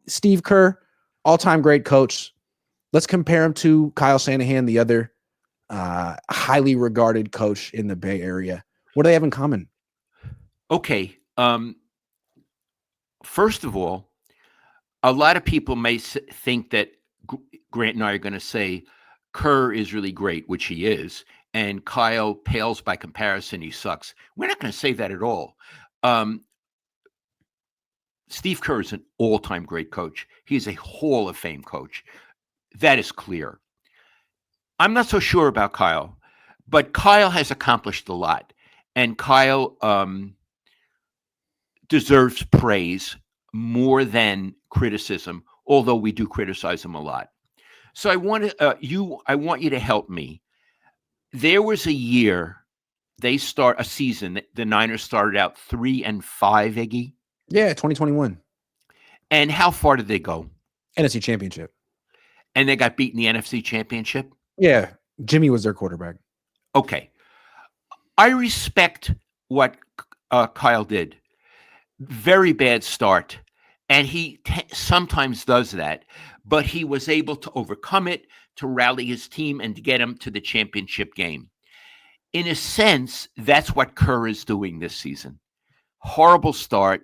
Steve Kerr, all-time great coach. Let's compare him to Kyle Shanahan, the other highly regarded coach in the Bay Area. What do they have in common? Okay. First of all, a lot of people may think that Grant and I are going to say Kerr is really great, which he is, and Kyle pales by comparison. He sucks. We're not going to say that at all. Steve Kerr is an all-time great coach. He is a Hall of Fame coach. That is clear. I'm not so sure about Kyle, but Kyle has accomplished a lot, and Kyle deserves praise more than criticism, although we do criticize him a lot. So I want you to help me. There was a year a season. The Niners started out 3-5, Iggy. Yeah, 2021. And how far did they go? NFC Championship. And they got beat in the NFC Championship? Yeah, Jimmy was their quarterback. Okay. I respect what Kyle did. Very bad start. And he sometimes does that. But he was able to overcome it, to rally his team, and to get him to the championship game. In a sense, that's what Kerr is doing this season. Horrible start,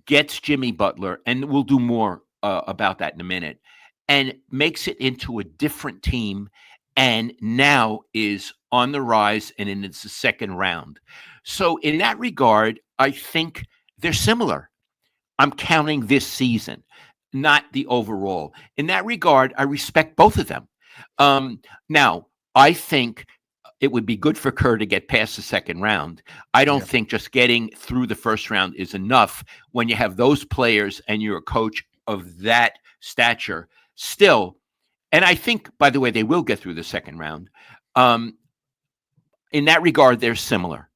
gets Jimmy Butler, and we'll do more about that in a minute, and makes it into a different team, and now is on the rise, and in its second round. So in that regard, I think they're similar. I'm counting this season, not the overall. In that regard, I respect both of them. Now, I think it would be good for Kerr to get past the second round. I don't think just getting through the first round is enough when you have those players and you're a coach of that stature still. And I think, by the way, they will get through the second round. In that regard, they're similar.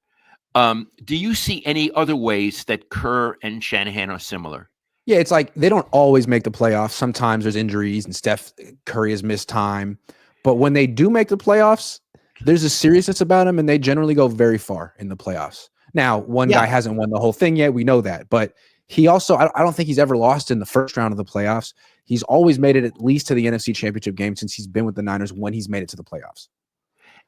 Do you see any other ways that Kerr and Shanahan are similar? Yeah, it's like they don't always make the playoffs. Sometimes there's injuries and Steph Curry has missed time. But when they do make the playoffs, there's a seriousness about them, and they generally go very far in the playoffs. Now, one guy hasn't won the whole thing yet. We know that. But he also, I don't think he's ever lost in the first round of the playoffs. He's always made it at least to the NFC Championship game since he's been with the Niners when he's made it to the playoffs.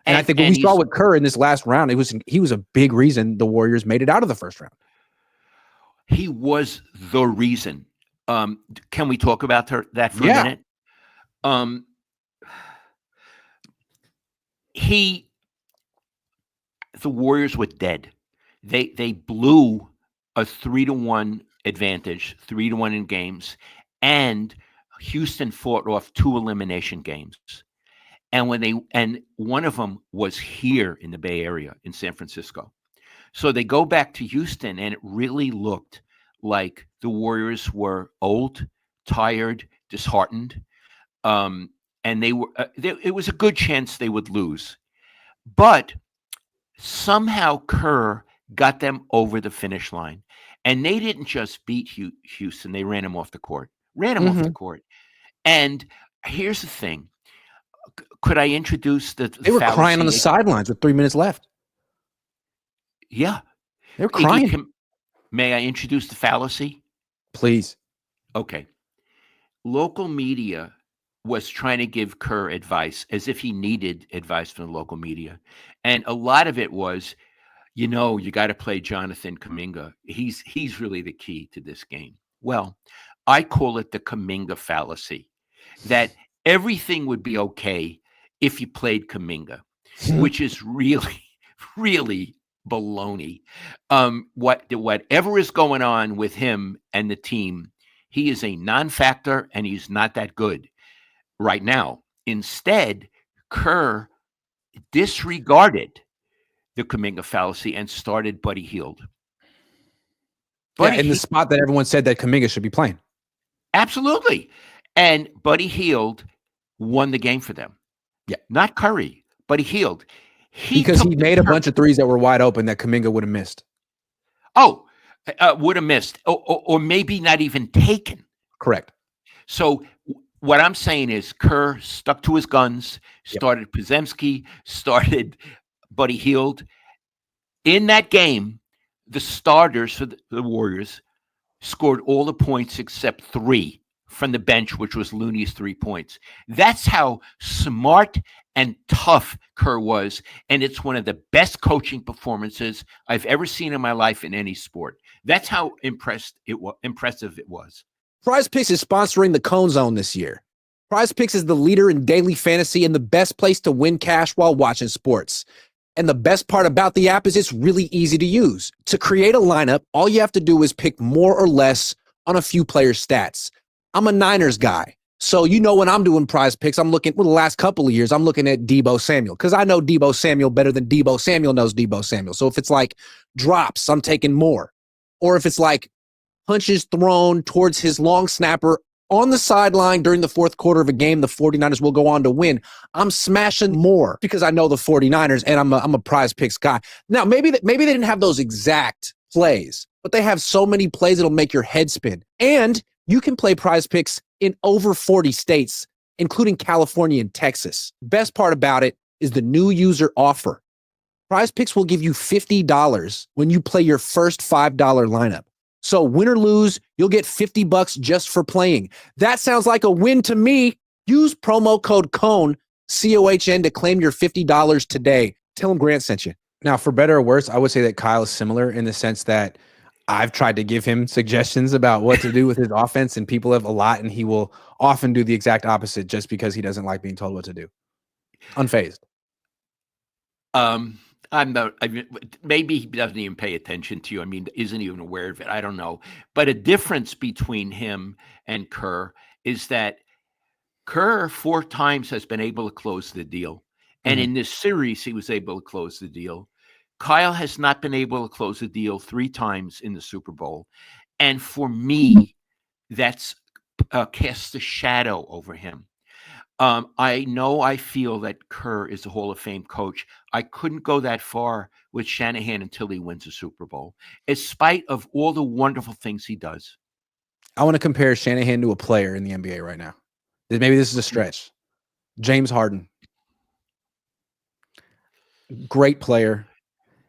And I think what we saw with Kerr in this last round, he was a big reason the Warriors made it out of the first round. He was the reason. Can we talk about that for a minute? The Warriors were dead. They blew a 3-1 advantage, 3-1 in games, and Houston fought off 2 elimination games. And one of them was here in the Bay Area in San Francisco. So they go back to Houston, and it really looked like the Warriors were old, tired, disheartened, and it was a good chance they would lose. But somehow Kerr got them over the finish line, and they didn't just beat Houston; they ran him off the court. And here's the thing: could I introduce the? They were crying on the sidelines with 3 minutes left. Yeah, they were crying. May I introduce the fallacy? Please. Okay. Local media was trying to give Kerr advice as if he needed advice from the local media. And a lot of it was, you got to play Jonathan Kuminga. He's really the key to this game. Well, I call it the Kuminga fallacy, that everything would be okay if you played Kuminga, which is really, really baloney. Whatever is going on with him and the team, he is a non-factor, and he's not that good right now. Instead, Kerr disregarded the Kuminga fallacy and started Buddy Hield. In the spot that everyone said that Kuminga should be playing. Absolutely. And Buddy Hield won the game for them. Yeah. Not Curry, Buddy Hield. Because he made a bunch of threes that were wide open that Kuminga would have missed. Oh, would have missed. Or maybe not even taken. Correct. So what I'm saying is Kerr stuck to his guns, started Podziemski, started Buddy Hield. In that game, the starters for the Warriors scored all the points except 3 from the bench, which was Looney's 3 points. That's how smart and tough Kerr was, and it's one of the best coaching performances I've ever seen in my life in any sport. That's how impressive it was. Prize Picks is sponsoring the Cohn Zone this year. Prize Picks is the leader in daily fantasy and the best place to win cash while watching sports. And the best part about the app is it's really easy to use. To create a lineup, all you have to do is pick more or less on a few players' stats. I'm a Niners guy. So, when I'm doing Prize Picks, I'm looking, the last couple of years, I'm looking at Deebo Samuel because I know Deebo Samuel better than Deebo Samuel knows Deebo Samuel. So if it's like drops, I'm taking more. Or if it's like punches thrown towards his long snapper on the sideline during the fourth quarter of a game the 49ers will go on to win, I'm smashing more because I know the 49ers and I'm a Prize Picks guy. Now, maybe they didn't have those exact plays, but they have so many plays that'll make your head spin. And you can play Prize Picks in over 40 states, including California and Texas. Best part about it is the new user offer. Prize Picks will give you $50 when you play your first $5 lineup. So win or lose, you'll get $50 just for playing. That sounds like a win to me. Use promo code Cohn, COHN, to claim your $50 today. Tell them Grant sent you. Now, for better or worse, I would say that Kyle is similar in the sense that I've tried to give him suggestions about what to do with his offense, and people have a lot, and he will often do the exact opposite just because he doesn't like being told what to do. Unfazed. Maybe he doesn't even pay attention to you. I mean, isn't even aware of it. I don't know. But a difference between him and Kerr is that Kerr 4 times has been able to close the deal. And in this series, he was able to close the deal. Kyle has not been able to close the deal 3 times in the Super Bowl. And for me, that's casts a shadow over him. I feel that Kerr is a Hall of Fame coach. I couldn't go that far with Shanahan until he wins a Super Bowl, in spite of all the wonderful things he does. I want to compare Shanahan to a player in the NBA right now. Maybe this is a stretch. James Harden. Great player.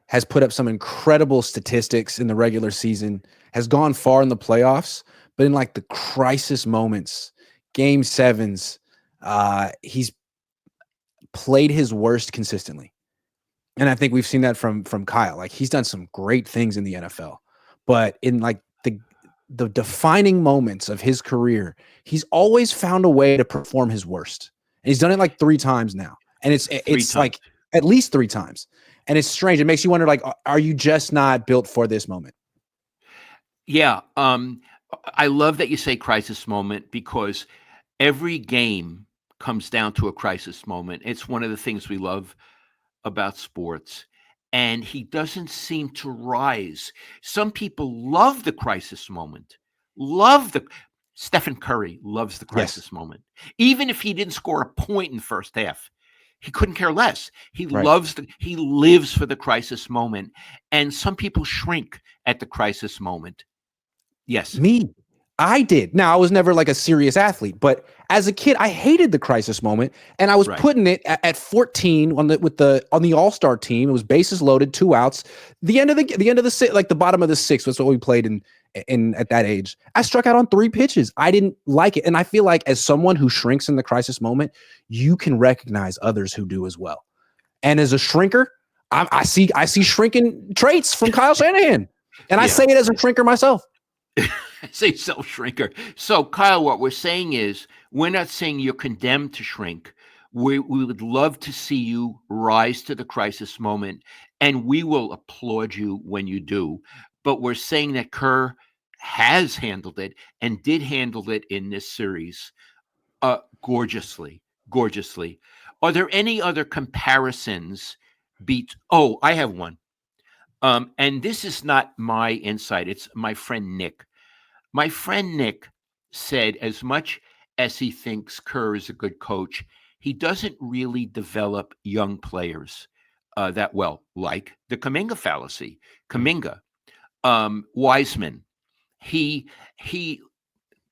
Has put up some incredible statistics in the regular season. Has gone far in the playoffs. But in like the crisis moments, game 7s, he's played his worst consistently. And I think we've seen that from Kyle. Like, he's done some great things in the NFL, but in like the defining moments of his career, he's always found a way to perform his worst. And he's done it like 3 times now. And it's like at least 3 times. And it's strange. It makes you wonder, like, are you just not built for this moment? Yeah. I love that you say crisis moment because every game comes down to a crisis moment. It's one of the things we love about sports. And he doesn't seem to rise. Some people love the crisis moment. Stephen Curry loves the crisis moment. Even if he didn't score a point in the first half, he couldn't care less. He lives for the crisis moment. And some people shrink at the crisis moment. Yes. Me. I did. Now, I was never like a serious athlete, but as a kid, I hated the crisis moment, and I was putting it at 14 on the All-Star team. It was bases loaded, 2 outs. The end of the like the bottom of the 6th was what we played in at that age. I struck out on 3 pitches. I didn't like it, and I feel like as someone who shrinks in the crisis moment, you can recognize others who do as well. And as a shrinker, I see shrinking traits from Kyle Shanahan, and I say it as a shrinker myself. Say self-shrinker. So, Kyle, what we're saying is we're not saying you're condemned to shrink. We would love to see you rise to the crisis moment, and we will applaud you when you do. But we're saying that Kerr has handled it and did handle it in this series gorgeously. Are there any other comparisons? I have one. And this is not my insight. It's my friend Nick. My friend Nick said as much as he thinks Kerr is a good coach, he doesn't really develop young players that well, like the Kuminga fallacy. Kuminga, Wiseman, he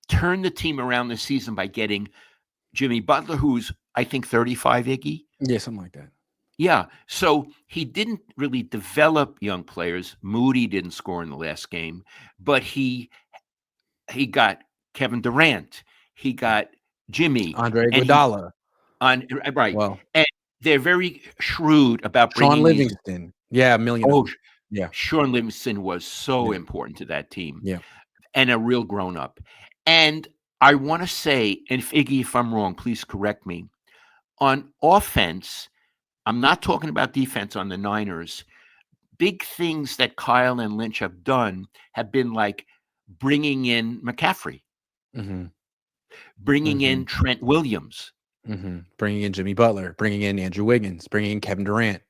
turned the team around this season by getting Jimmy Butler, who's, I think, 35, Iggy? Yeah, something like that. Yeah. So he didn't really develop young players. Moody didn't score in the last game, but he got Kevin Durant. he got Jimmy, Andre and he Iguodala. on right, Well, and they're very shrewd about Sean bringing these. Livingston. Yeah, a million of Oh, them. Yeah, Sean Livingston was so yeah, important to that team, yeah. and a real grown up. And I want to say, and if I'm wrong, please correct me. On offense, I'm not talking about defense on the Niners. Big things that Kyle and Lynch have done have been like bringing in McCaffrey, Mm-hmm. bringing Mm-hmm. in Trent Williams. Mm-hmm. Bringing in Jimmy Butler, bringing in Andrew Wiggins, bringing in Kevin Durant.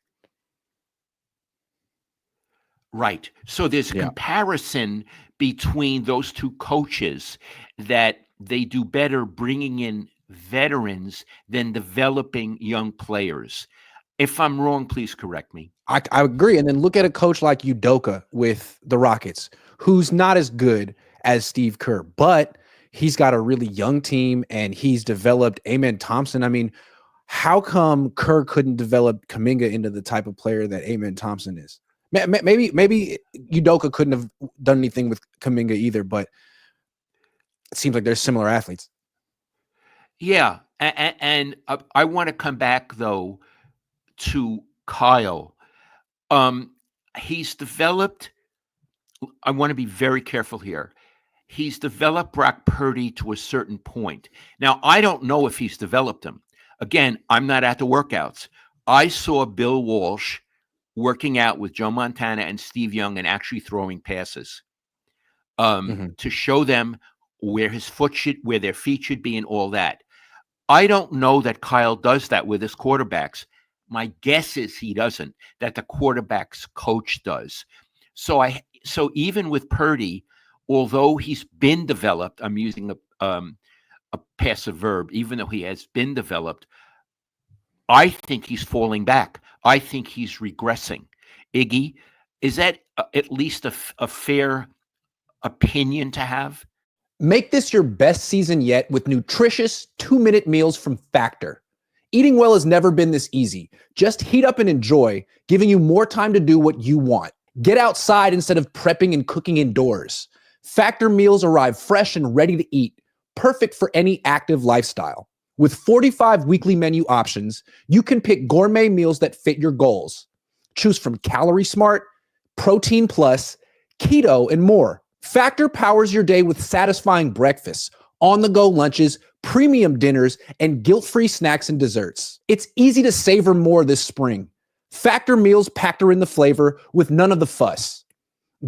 Right. So there's a Yeah. comparison between those two coaches that they do better bringing in veterans than developing young players. If I'm wrong, please correct me. I agree. And then look at a coach like Udoka with the Rockets, who's not as good as Steve Kerr, but he's got a really young team and he's developed Amen Thompson. I mean, how come Kerr couldn't develop Kuminga into the type of player that Amen Thompson is? Maybe Udoka couldn't have done anything with Kuminga either, but it seems like they're similar athletes. Yeah. And I want to come back, though, to Kyle. He's developed, I want to be very careful here. He's developed Brock Purdy to a certain point. Now, I don't know if he's developed him. Again, I'm not at the workouts. I saw Bill Walsh working out with Joe Montana and Steve Young and actually throwing passes Mm-hmm. to show them where their feet should be and all that. I don't know that Kyle does that with his quarterbacks. My guess is he doesn't, that the quarterback's coach does. So even with Purdy, although he's been developed, I'm using a passive verb, even though he has been developed, I think he's falling back. I think he's regressing. Iggy, is that at least a fair opinion to have? Make this your best season yet with nutritious 2-minute meals from Factor. Eating well has never been this easy. Just heat up and enjoy, giving you more time to do what you want. Get outside instead of prepping and cooking indoors. Factor meals arrive fresh and ready to eat, perfect for any active lifestyle. With 45 weekly menu options, you can pick gourmet meals that fit your goals. Choose from Calorie Smart, Protein Plus, Keto, and more. Factor powers your day with satisfying breakfasts, on-the-go lunches, premium dinners, and guilt-free snacks and desserts. It's easy to savor more this spring. Factor meals factor in the flavor with none of the fuss.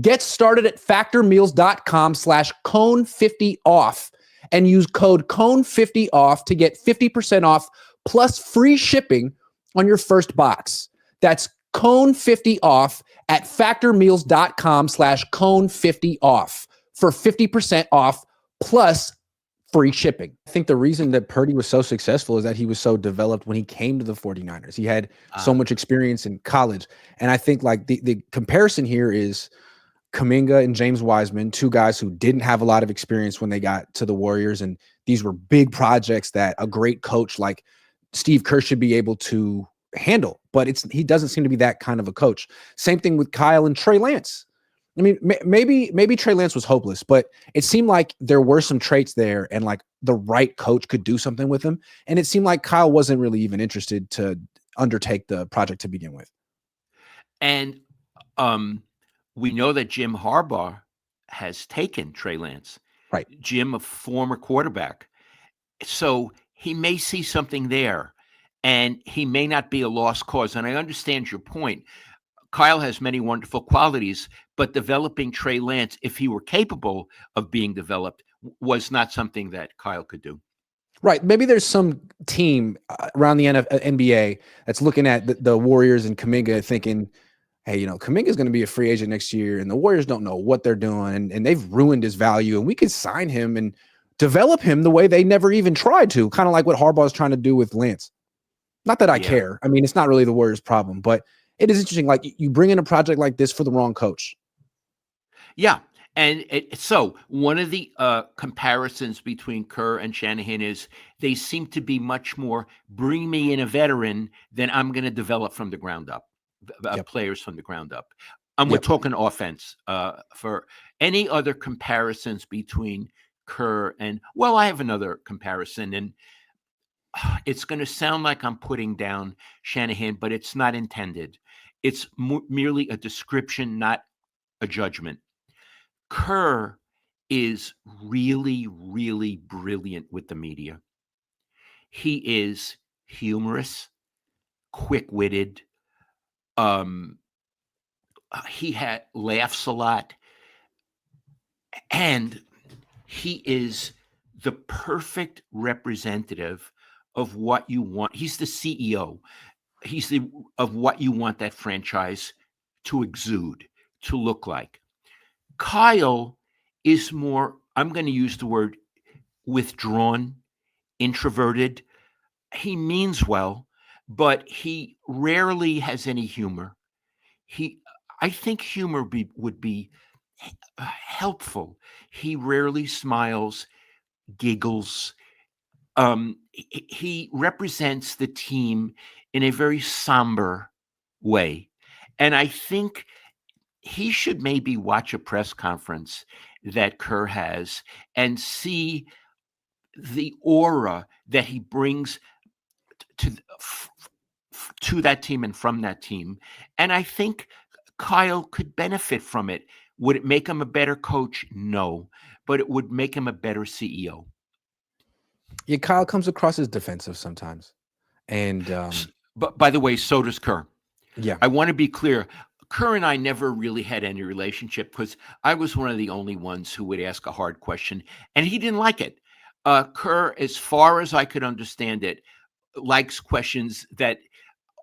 Get started at factormeals.com/cone50off and use code cone50off to get 50% off plus free shipping on your first box. That's cone50off at factormeals.com/cone50off for 50% off plus free shipping. I think the reason that Purdy was so successful is that he was so developed when he came to the 49ers. He had so much experience in college. And I think like the comparison here is Kuminga and James Wiseman, two guys who didn't have a lot of experience when they got to the Warriors. And these were big projects that a great coach like Steve Kerr should be able to handle. But he doesn't seem to be that kind of a coach. Same thing with Kyle and Trey Lance. I mean, maybe Trey Lance was hopeless, but it seemed like there were some traits there and like the right coach could do something with him. And it seemed like Kyle wasn't really even interested to undertake the project to begin with. And we know that Jim Harbaugh has taken Trey Lance. Right. Jim, a former quarterback. So he may see something there and he may not be a lost cause. And I understand your point. Kyle has many wonderful qualities, but developing Trey Lance, if he were capable of being developed, was not something that Kyle could do. Right. Maybe there's some team around the NBA that's looking at the Warriors and Kuminga thinking, hey, Kuminga is going to be a free agent next year and the Warriors don't know what they're doing and they've ruined his value and we could sign him and develop him the way they never even tried to, kind of like what Harbaugh is trying to do with Lance. Not that I care. I mean, it's not really the Warriors' problem, but it is interesting. Like you bring in a project like this for the wrong coach. Yeah. And so one of the comparisons between Kerr and Shanahan is they seem to be much more bring me in a veteran than I'm going to develop from the ground up, players from the ground up. And we're talking offense. For any other comparisons between Kerr, and well, I have another comparison, and it's going to sound like I'm putting down Shanahan, but it's not intended. It's merely a description, not a judgment. Kerr is really, really brilliant with the media. He is humorous, quick-witted. Um, he laughs a lot, and he is the perfect representative of what you want. He's the CEO. Of what you want that franchise to exude, to look like. Kyle is more, I'm going to use the word withdrawn, introverted. He means well, but he rarely has any humor. I think humor would be helpful. He rarely smiles, giggles. He represents the team in a very somber way. And I think he should maybe watch a press conference that Kerr has and see the aura that he brings to that team and from that team. And I think Kyle could benefit from it. Would it make him a better coach? No, but it would make him a better CEO. Yeah, Kyle comes across as defensive sometimes. And But by the way, so does Kerr. yeah, I want to be clear. Kerr and I never really had any relationship because I was one of the only ones who would ask a hard question, and he didn't like it. Kerr, as far as I could understand it, likes questions that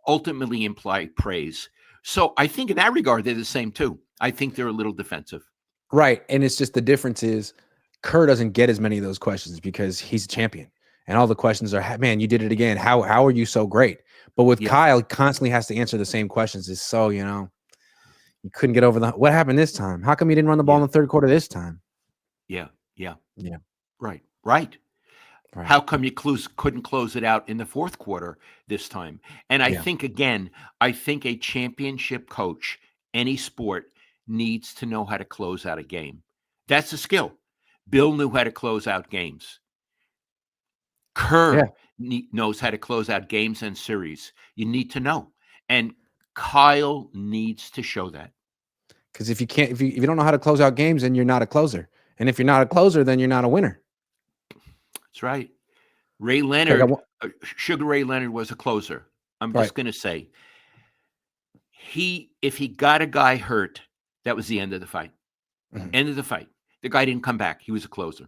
ultimately imply praise. So I think in that regard, they're the same too. I think they're a little defensive. right. And it's just the difference is Kerr doesn't get as many of those questions because he's a champion. And all the questions are, man, you did it again. How are you so great? But with Kyle, he constantly has to answer the same questions. It's so, you couldn't get over what happened this time? How come you didn't run the ball in the third quarter this time? Yeah. Right. Right. How come you couldn't close it out in the fourth quarter this time? And I think, again, a championship coach, any sport, needs to know how to close out a game. That's a skill. Bill knew how to close out games. Kerr knows how to close out games and series. You need to know. And Kyle needs to show that. Because if you don't know how to close out games, then you're not a closer. And if you're not a closer, then you're not a winner. That's right. Ray Leonard, Sugar Ray Leonard was a closer. I'm just going to say, if he got a guy hurt, that was the end of the fight. End of the fight. The guy didn't come back. He was a closer.